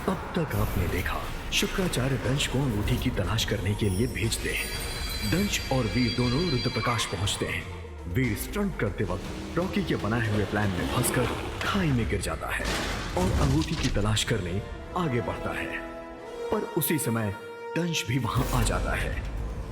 अब तक आपने देखा शुक्राचार्य दंश को अंगूठी की तलाश करने के लिए भेजते हैं। दंश और वीर दोनों रुद्रप्रकाश पहुंचते हैं। वीर स्टंट करते वक्त रॉकी के बनाए हुए प्लान में फंसकर खाई में गिर जाता है और अंगूठी की तलाश करने आगे बढ़ता है। पर उसी समय दंश भी वहां आ जाता है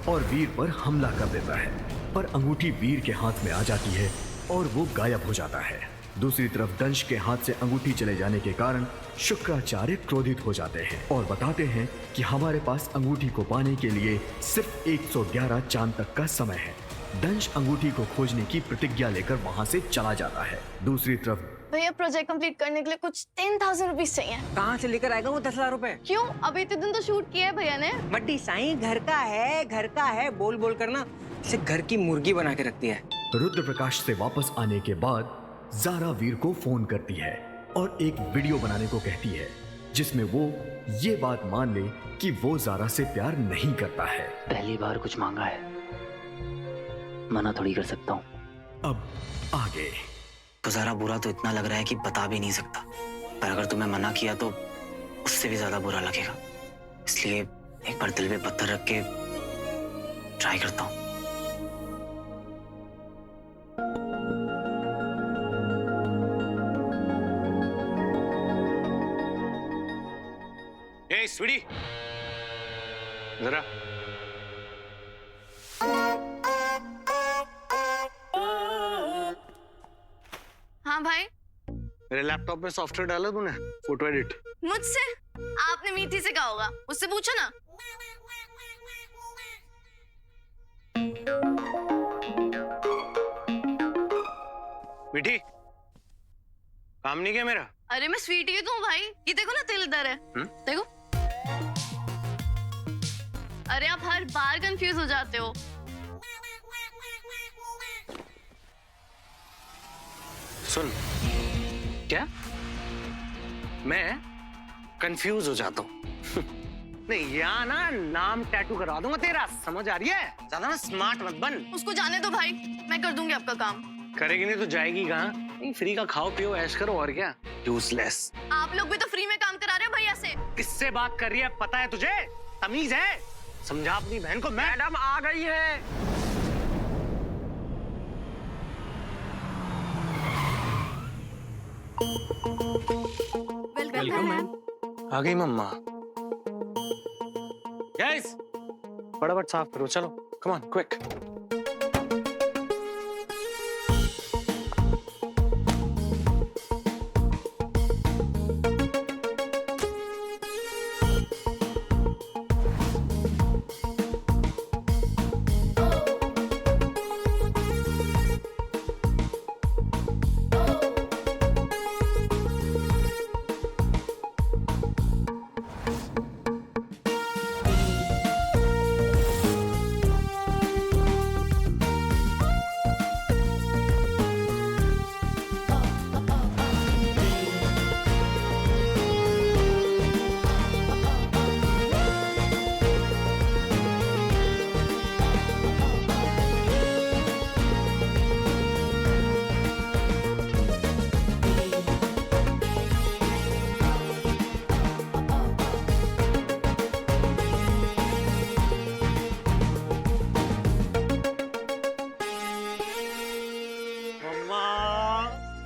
और वीर पर हमला कर देता है, पर अंगूठी वीर के हाथ में आ जाती है और वो गायब हो जाता है। दूसरी तरफ दंश के हाथ से अंगूठी चले जाने के कारण शुक्राचार्य क्रोधित हो जाते हैं और बताते हैं कि हमारे पास अंगूठी को पाने के लिए सिर्फ 111 चांद तक का समय है। दंश अंगूठी को खोजने की प्रतिज्ञा लेकर वहां से चला जाता है। दूसरी तरफ भैया प्रोजेक्ट कंप्लीट करने के लिए कुछ 10,000 रुपीज चाहिए। कहाँ से लेकर आएगा वो 10,000 रुपए? क्यों? अभी इतने दिन तो शूट किया है भैया ने। बड्डी साईं, घर का है बोल बोल करना इसे घर की मुर्गी बना के रखती है। रुद्रप्रकाश से वापस आने के बाद ज़ारा वीर को फोन करती है और एक वीडियो बनाने को कहती है जिसमें वो ये बात मान ले कि वो ज़ारा से प्यार नहीं करता है। पहली बार कुछ मांगा है, मना थोड़ी कर सकता हूँ। अब आगे तो ज़ारा बुरा तो इतना लग रहा है कि बता भी नहीं सकता, पर अगर तुम्हें मना किया तो उससे भी ज्यादा बुरा लगेगा, इसलिए एक बार दिल पे पत्थर रख के ट्राई करता हूँ। ए स्वीटी, जरा हाँ भाई। मेरे लैपटॉप में सॉफ्टवेयर डाला तूने फोटो एडिट? मुझसे? आपने मीठी से कहा होगा, उससे पूछो ना। मीठी, काम नहीं किया मेरा? अरे मैं स्वीटी तो हूँ भाई, ये देखो ना तिल इधर है। देखो। अरे आप हर बार कंफ्यूज हो जाते हो। सुन, क्या मैं कंफ्यूज हो जाता हूँ? नहीं, यहाँ ना नाम टैटू करवा दूंगा तेरा, समझ आ रही है? ज्यादा ना स्मार्ट मत बन। उसको जाने दो भाई, मैं कर दूंगी आपका काम। करेगी नहीं तो जाएगी कहाँ? नहीं, फ्री का खाओ पियो ऐश करो और क्या। यूजलेस। आप लोग भी तो फ्री में काम करा रहे हो भैया से। किससे बात कर रही है पता है तुझे? तमीज है? समझा अपनी बहन को। मैडम आ गई है। Welcome ma'am. आ गई मम्मा। गाइस, फटाफट साफ करो, चलो come on quick.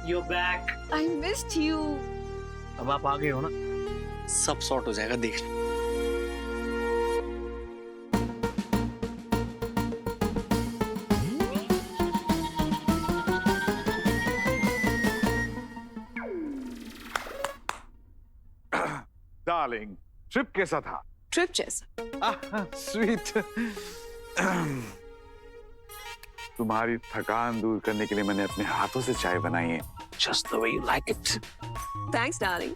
You're back. I missed you. अब आप आ गए हो ना, सब सॉर्ट हो जाएगा, देख लो। डार्लिंग, ट्रिप कैसा था? ट्रिप जैसा। स्वीट। तुम्हारी थकान दूर करने के लिए मैंने अपने हाथों से चाय बनाई है। Just the way you like it. Thanks darling.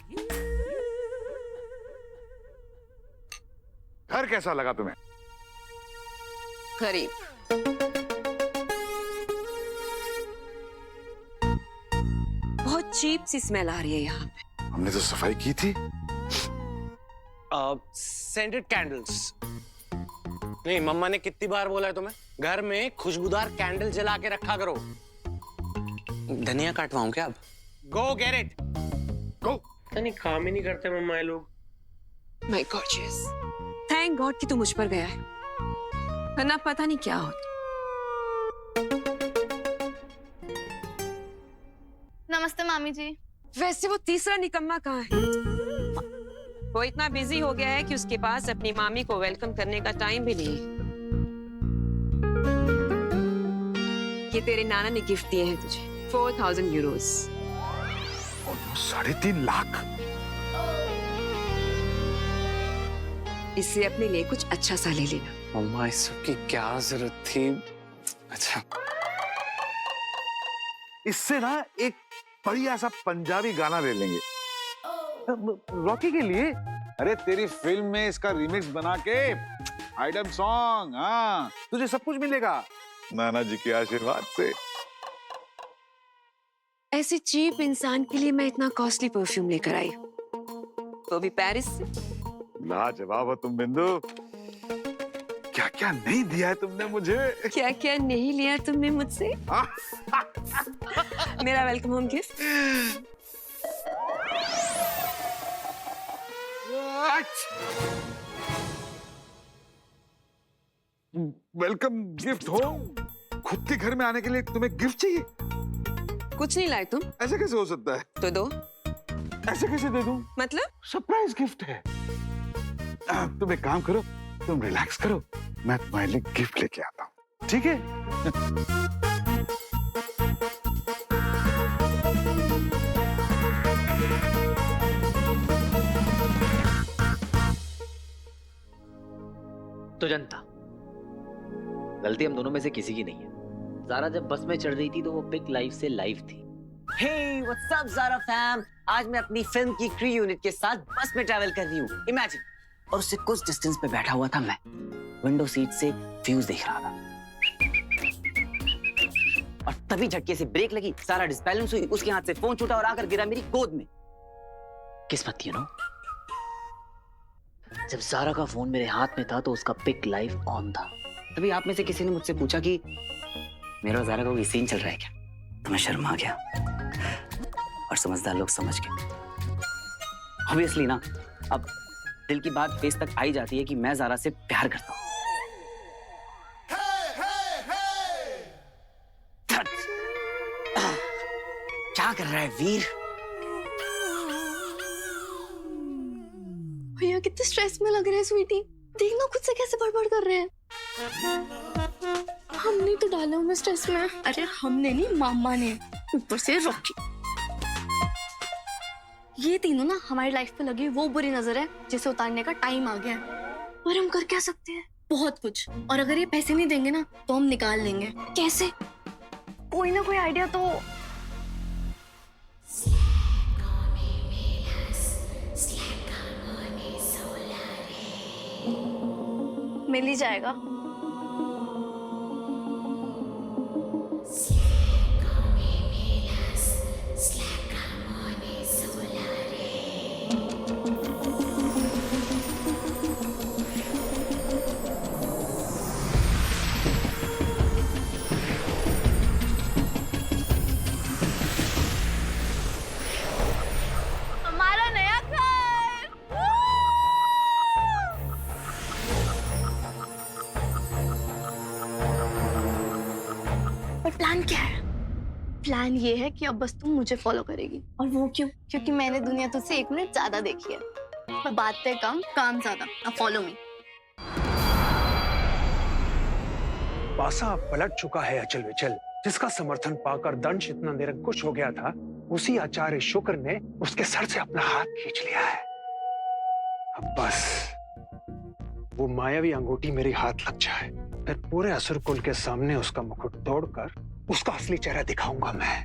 घर कैसा लगा तुम्हें? गरीब। बहुत चीप सी स्मेल आ रही है यहाँ पे। हमने तो सफाई की थी। Scented candles. नहीं, मम्मा ने कितनी बार बोला है तुम्हें, घर में खुशबूदार कैंडल जला के रखा करो। धनिया काटवाऊं क्या अब? Go get it. गो। नहीं, काम ही नहीं करते मम्मा ये लोग। माय गॉर्जियस, थैंक गॉड कि तू मुझ पर गया है, वरना पता नहीं क्या होता। नमस्ते मामी जी। वैसे वो तीसरा निकम्मा कहाँ है? वो इतना बिजी हो गया है कि उसके पास अपनी मामी को वेलकम करने का टाइम भी नहीं है। ये तेरे नाना ने गिफ्ट दिए हैं तुझे, 4000 यूरोस। 3.5 लाख। इससे अपने लिए कुछ अच्छा सा ले लेना। मम्मा इस सब की क्या जरूरत थी? अच्छा, इससे ना एक बढ़िया सा पंजाबी गाना ले लेंगे रॉकी के लिए। अरे तेरी फिल्म में इसका रिमिक्स बना के आइटम सॉन्ग। हाँ, तुझे सब कुछ मिलेगा नाना जी के आशीर्वाद से। ऐसे चीप इंसान के लिए मैं इतना कॉस्टली परफ्यूम लेकर आई हूँ, तो भी पेरिस से। लाजवाब हो तुम बिंदु, क्या क्या नहीं दिया है तुमने मुझे। क्या क्या नहीं लिया तुमने मुझसे। मेरा welcome home gift. Welcome gift हो? खुद के घर में आने के लिए तुम्हें गिफ्ट चाहिए? कुछ नहीं लाए तुम? ऐसे कैसे हो सकता है? तो दो। ऐसे कैसे दे दूं? मतलब? सरप्राइज गिफ्ट है। तुम एक काम करो, तुम रिलैक्स करो, मैं तुम्हारे लिए गिफ्ट लेके आता हूँ, ठीक है? तो जनता, गलती हम दोनों में से किसी की नहीं है। ज़ारा जब बस में चढ़ रही थी तो वो पिक लाइव से लाइव थी। Hey, what's up, Zara fam? आज मैं अपनी फिल्म की क्रू यूनिट के साथ बस में ट्रैवल कर रही हूँ। इमेजिन, और उससे कुछ डिस्टेंस पे बैठा हुआ था मैं, विंडो सीट से व्यूज देख रहा था, और तभी झटके से ब्रेक लगी, सारा डिसबैलेंस हुई, उसके हाथ से फोन छूटा और आकर गिरा मेरी गोद में। किस्मत थी ना, जब ज़ारा का फोन मेरे हाथ में था तो उसका पिक लाइव ऑन था। तभी आप में से किसी ने मुझसे पूछा कि मेरा और ज़ारा का कोई सीन चल रहा है क्या? तो मैं शर्मा गया, और समझदार लोग समझ गए। ऑब्वियसली ना, अब दिल की बात फेस तक आई जाती है कि मैं ज़ारा से प्यार करता हूँ। क्या कर रहा है वीर? भैया कितने स्ट्रेस में लग रहे हैं स्वीटी, देखना खुद से कैसे बड़बड़ कर रहे हैं। हमने तो डाला उन्हें स्ट्रेस में। अरे हमने नहीं, मामा ने, ऊपर से रॉकी। ये तीनों ना हमारी लाइफ पे लगी वो बुरी नजर है जिसे उतारने का टाइम आ गया है। और हम कर क्या सकते हैं? बहुत कुछ। और अगर ये पैसे नहीं देंगे ना तो हम निकाल लेंगे। कैसे? कोई ना कोई आइडिया तो मिल ही जाएगा। हमारा नया घर। पर प्लान क्या है? प्लान ये है कि अब बस तुम मुझे फॉलो करेगी। और वो क्यों? क्योंकि मैंने दुनिया तुझसे 1 मिनट ज्यादा देखी है। पर बातें कम, काम ज्यादा। अब फॉलो मी। पासा पलट चुका है अचल विचल, जिसका समर्थन पाकर दंश इतना निरंकुश हो गया था, उसी आचार्य शुक्र ने उसके सर से अपना हाथ खींच लिया है। अब बस वो मायावी अंगूठी मेरे हाथ लग जाए, फिर पूरे असुर कुल के सामने उसका मुकुट तोड़कर उसका असली चेहरा दिखाऊंगा मैं।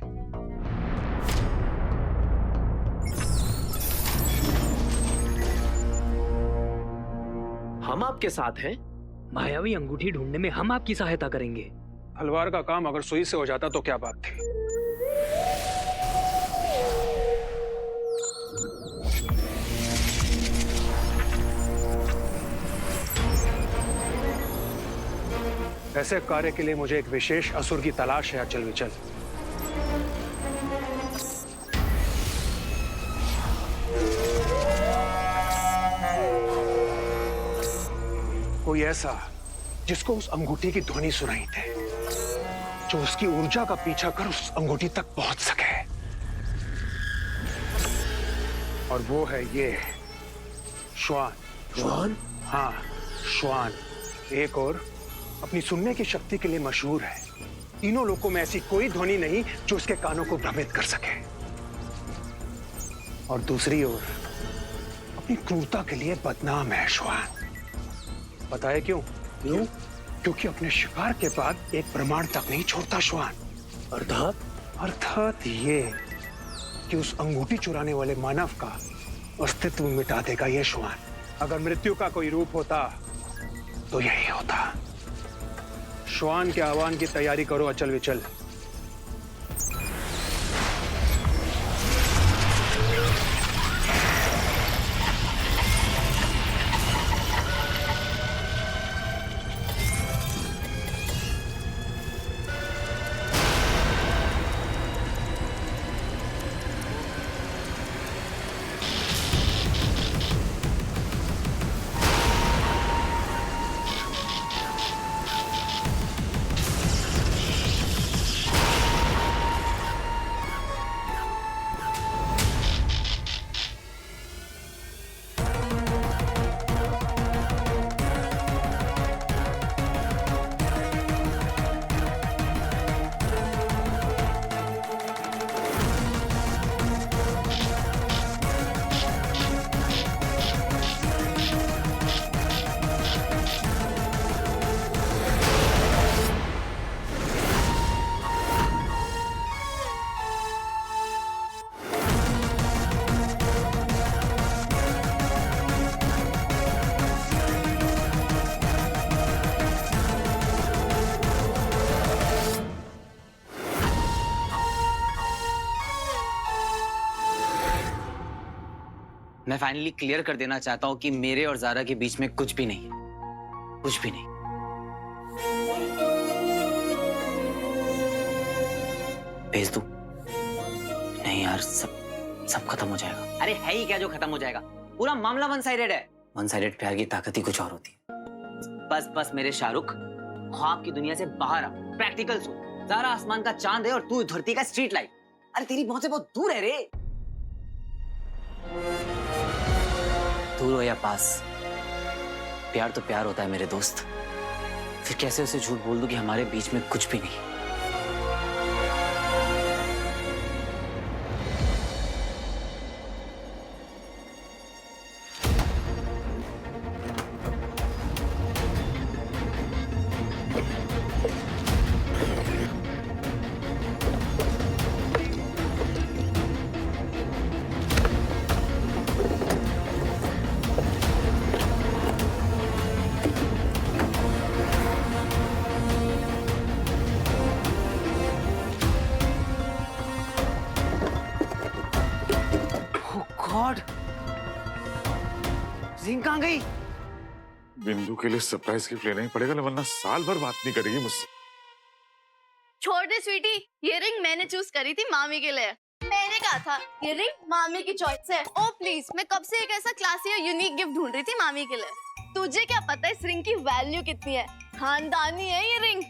हम आपके साथ हैं। मायावी अंगूठी ढूंढने में हम आपकी सहायता करेंगे। तलवार का काम अगर सुई से हो जाता तो क्या बात थी। ऐसे कार्य के लिए मुझे एक विशेष असुर की तलाश है अचल विचल। कोई ऐसा जिसको उस अंगूठी की ध्वनि सुनाई दे, जो उसकी ऊर्जा का पीछा कर उस अंगूठी तक पहुंच सके। और वो है ये श्वान। श्वान? हाँ, श्वान। एक और अपनी सुनने की शक्ति के लिए मशहूर है। तीनों लोगों में ऐसी कोई ध्वनि नहीं जो उसके कानों को भ्रमित कर सके। और दूसरी ओर अपनी क्रूरता के लिए बदनाम है श्वान। पता है क्यों? क्यों? क्योंकि अपने शिकार के बाद एक प्रमाण तक नहीं छोड़ता श्वान। अर्थात ये कि उस अंगूठी चुराने वाले मानव का अस्तित्व मिटा देगा ये श्वान। अगर मृत्यु का कोई रूप होता तो यही होता। श्वान के आह्वान की तैयारी करो अचल विचल। मैं फाइनली क्लियर कर देना चाहता हूं कि मेरे और जारा के बीच में कुछ भी नहीं है, कुछ भी नहीं। भेज दूं? नहीं यार, सब खत्म हो जाएगा। अरे है ही क्या जो खत्म हो जाएगा? पूरा मामला वन साइडेड है। वन साइडेड प्यार की ताकत ही कुछ और होती है। बस मेरे शाहरुख, ख्वाब की दुनिया से बाहर आ, प्रैक्टिकल सोच। जारा आसमान का चांद है और तू धरती का स्ट्रीट लाइट। अरे तेरी पहुंच से बहुत दूर है रे। दूर हो या पास, प्यार तो प्यार होता है मेरे दोस्त। फिर कैसे उसे झूठ बोल दूं कि हमारे बीच में कुछ भी नहीं। गॉड, जिंक कहाँ गई? बिंदु के लिए सरप्राइज गिफ्ट लेना ही पड़ेगा, वरना साल भर बात नहीं करेगी मुझसे। छोड़ दे स्वीटी, ये रिंग मैंने चूज करी थी मामी के लिए। मैंने कहा था ये रिंग मामी की चॉइस है। ओ प्लीज, मैं कब से एक ऐसा क्लासी और यूनिक गिफ्ट ढूंढ रही थी मामी के लिए। तुझे क्या पता इस रिंग की वैल्यू कितनी है? खानदानी है ये रिंग।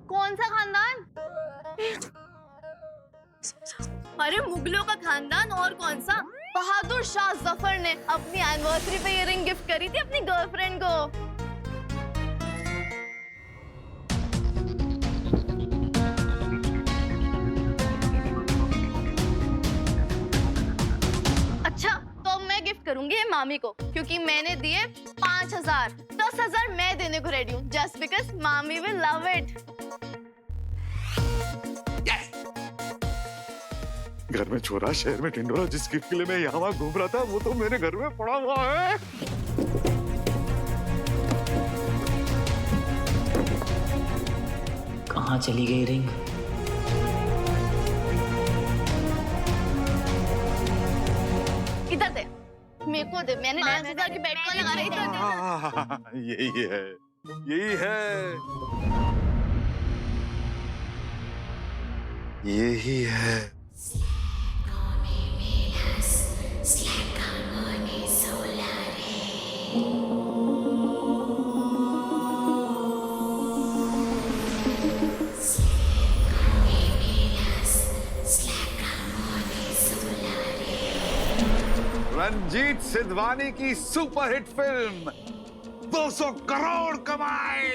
कौन सा खानदान? अरे मुगलों का खानदान, और कौन सा? बहादुर शाह जफर ने अपनी एनिवर्सरी पे ये रिंग गिफ्ट करी थी अपनी गर्लफ्रेंड को। अच्छा, तो मैं गिफ्ट करूंगी ये मामी को, क्योंकि मैंने दिए 5,000। 10,000 मैं देने को रेडी हूँ, जस्ट बिकॉज मामी विल लव इट। घर में छोरा, शहर में टिंडोरा। जिस गिफ्ट के लिए मैं यहाँ वहाँ घूम रहा था वो तो मेरे घर में पड़ा हुआ है। कहाँ चली गई रिंग? इधर दे, मेरे को दे। मैंने 10,000 की बेट को लगा रही थी। यही है। यही है, यही है। रंजीत सिद्धवानी की सुपरहिट फिल्म 200 करोड़ कमाए।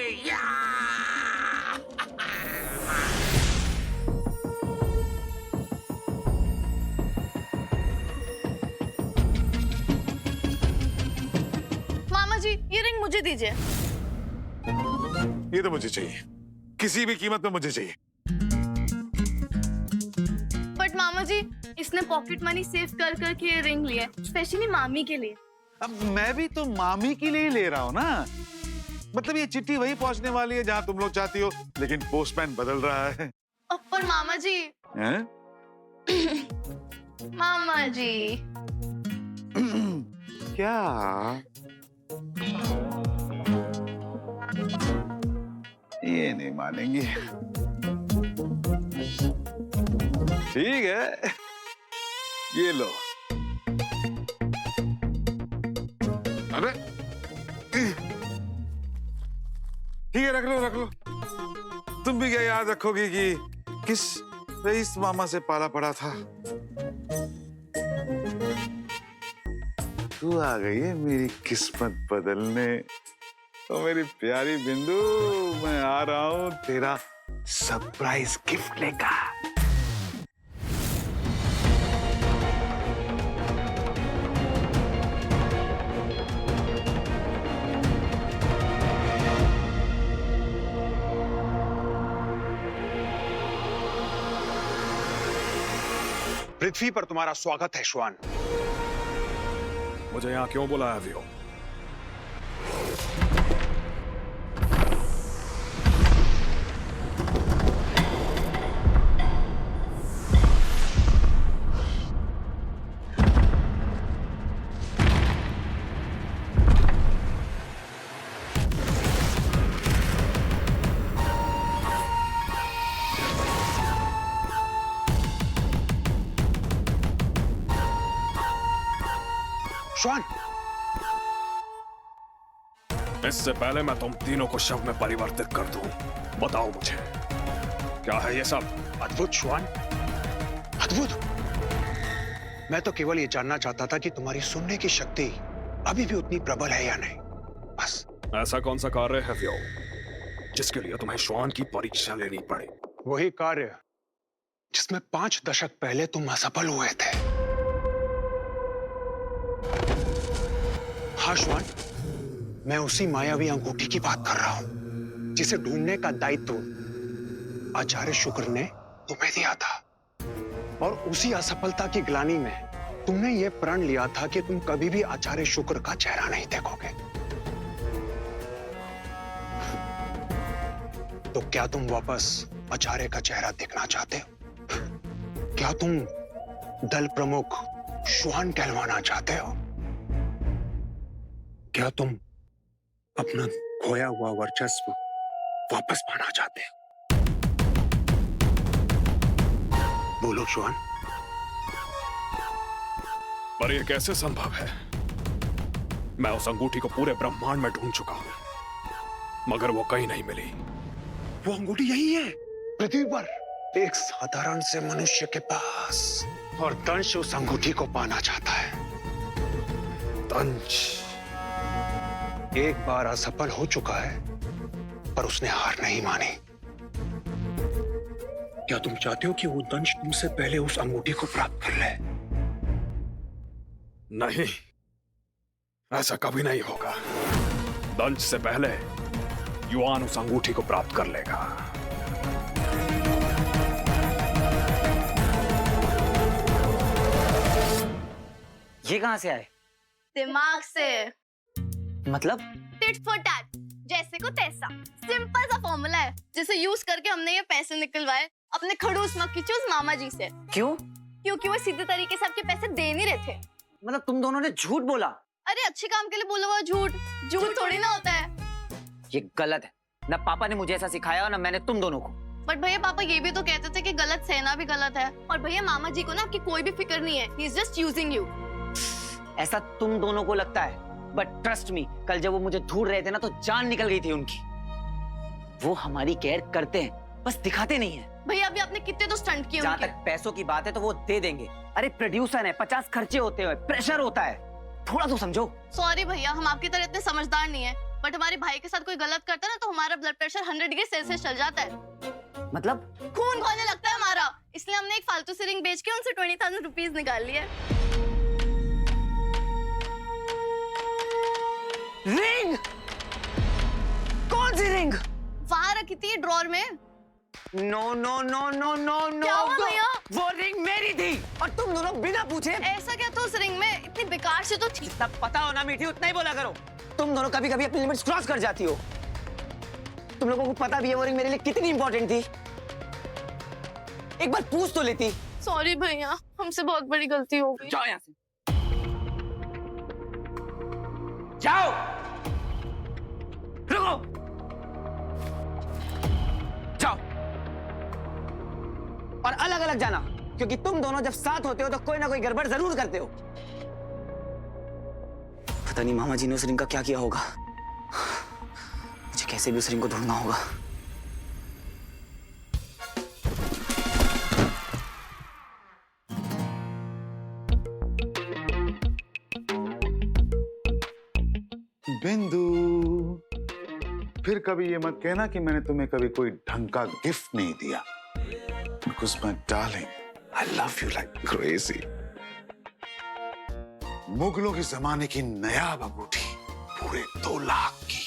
मामा जी ये रिंग मुझे दीजिए। ये तो मुझे चाहिए, किसी भी कीमत में मुझे चाहिए। बट मामा जी इसने पॉकेट मनी सेव कर करके ये रिंग लिया है, स्पेशली मामी के लिए। अब मैं भी तो मामी के लिए ही ले रहा हूँ ना। मतलब ये चिट्ठी वही पहुंचने वाली है जहां तुम लोग चाहती हो, लेकिन पोस्टमैन बदल रहा है। पर मामा जी हैं? मामा जी क्या? ये नहीं मानेंगी। ठीक है, ये लो। अरे ठीक है, रख लो रख लो। तुम भी क्या याद रखोगी कि किस रईस मामा से पाला पड़ा था? तू आ गई है मेरी किस्मत बदलने। तो मेरी प्यारी बिंदु, मैं आ रहा हूं तेरा सरप्राइज गिफ्ट लेकर। पृथ्वी पर तुम्हारा स्वागत है श्वान। मुझे यहाँ क्यों बुलाया वियो? श्वान, इससे पहले मैं तुम तीनों को शव में परिवर्तित कर दूं, बताओ मुझे क्या है ये सब? अद्भुत श्वान, अद्भुत। मैं तो केवल ये जानना चाहता था कि तुम्हारी सुनने की शक्ति अभी भी उतनी प्रबल है या नहीं, बस। ऐसा कौन सा कार्य है वियो जिसके लिए तुम्हें श्वान की परीक्षा लेनी पड़ी? वही कार्य जिसमें 5 दशक पहले तुम असफल हुए थे। हाँ श्वान, मैं उसी मायावी अंगूठी की बात कर रहा हूं जिसे ढूंढने का दायित्व आचार्य शुक्र ने तुम्हें दिया था। और उसी असफलता की ग्लानि में तुमने यह प्रण लिया था कि तुम कभी भी आचार्य शुक्र का चेहरा नहीं देखोगे। तो क्या तुम वापस आचार्य का चेहरा देखना चाहते हो? क्या तुम दल प्रमुख श्वान कहलवाना चाहते हो? क्या तुम अपना खोया हुआ वर्चस्व वापस पाना चाहते हो? बोलो श्वान। पर यह कैसे संभव है? मैं उस अंगूठी को पूरे ब्रह्मांड में ढूंढ चुका हूं, मगर वो कहीं नहीं मिली। वो अंगूठी यही है, पृथ्वी पर, एक साधारण से मनुष्य के पास। और दंश उस अंगूठी को पाना चाहता है। दंश एक बार असफल हो चुका है, पर उसने हार नहीं मानी। क्या तुम चाहते हो कि वो दंश तुमसे पहले उस अंगूठी को प्राप्त कर ले? नहीं, ऐसा कभी नहीं होगा। दंश से पहले युआन उस अंगूठी को प्राप्त कर लेगा। ये कहां से आए? दिमाग से। मतलब? टिट फॉर टैट, जैसे को तैसा। सिंपल सा फॉर्मूला है जिसे यूज करके हमने ये पैसे निकलवाए अपने खड़ूस मक्खी उस मामा जी से। क्यों? क्योंकि वो सीधे तरीके से आपके पैसे दे नहीं रहे थे। मतलब तुम दोनों ने झूठ बोला? अरे अच्छे काम के लिए बोला हुआ झूठ, झूठ थोड़ी ना होता है। ये गलत है। ना पापा ने मुझे ऐसा सिखाया और ना मैंने तुम दोनों को। बट भैया पापा ये भी तो कहते थे कि गलत सहना भी गलत है। और भैया मामा जी को ना आपकी कोई भी फिक्र नहीं है, he is just using you. ऐसा तुम दोनों को लगता है, बट ट्रस्ट मी, कल जब वो मुझे ढूंढ रहे थे ना तो जान निकल गई थी उनकी। वो हमारी केयर करते हैं, बस दिखाते नहीं है। भैया अभी आपने कितने तो स्टंट किए जहाँ उनके। तक पैसों की बात है तो वो दे देंगे। अरे प्रोड्यूसर है, 50 खर्चे होते हैं, प्रेशर होता है, थोड़ा तो समझो। सॉरी भैया, हम आपकी तरह इतने समझदार नहीं है, बट हमारे भाई के साथ कोई गलत करता है ना तो हमारा ब्लड प्रेशर 100 डिग्री सेल्सियस चल जाता है। मतलब खून खोलने लगता है हमारा, इसलिए हमने एक फालतू सी रिंग बेच के उनसे 20,000 रुपीज निकाल लिए। रिंग? कौन सी रिंग? वहां रखी थी ड्रॉर में। No no no no no no, क्या हुआ भैया? वो रिंग मेरी थी और तुम दोनों बिना पूछे। ऐसा क्या था उस रिंग में? इतनी बेकार से तो थी। जितना पता हो ना मीठी, उतना ही बोला करो। तुम दोनों कभी कभी अपनी लिमिट्स क्रॉस कर जाती हो। तुम लोगों को पता भी है वो रिंग मेरे लिए कितनी इंपॉर्टेंट थी। एक बार पूछ तो लेती। सॉरी भैया, हमसे बहुत बड़ी गलती हो गई। जाओ यहाँ से, जाओ, रुको, जाओ और अलग अलग जाना, क्योंकि तुम दोनों जब साथ होते हो तो कोई ना कोई गड़बड़ जरूर करते हो। पता नहीं मामा जी ने उस रिंग का क्या किया होगा। मुझे कैसे भी उस रिंग को ढूंढना होगा। बिंदु, फिर कभी ये मत कहना कि मैंने तुम्हें कभी कोई ढंग का गिफ्ट नहीं दिया। Because my darling, I love you like crazy. मुगलों के जमाने की नयाब अंगूठी, पूरे 2 लाख की।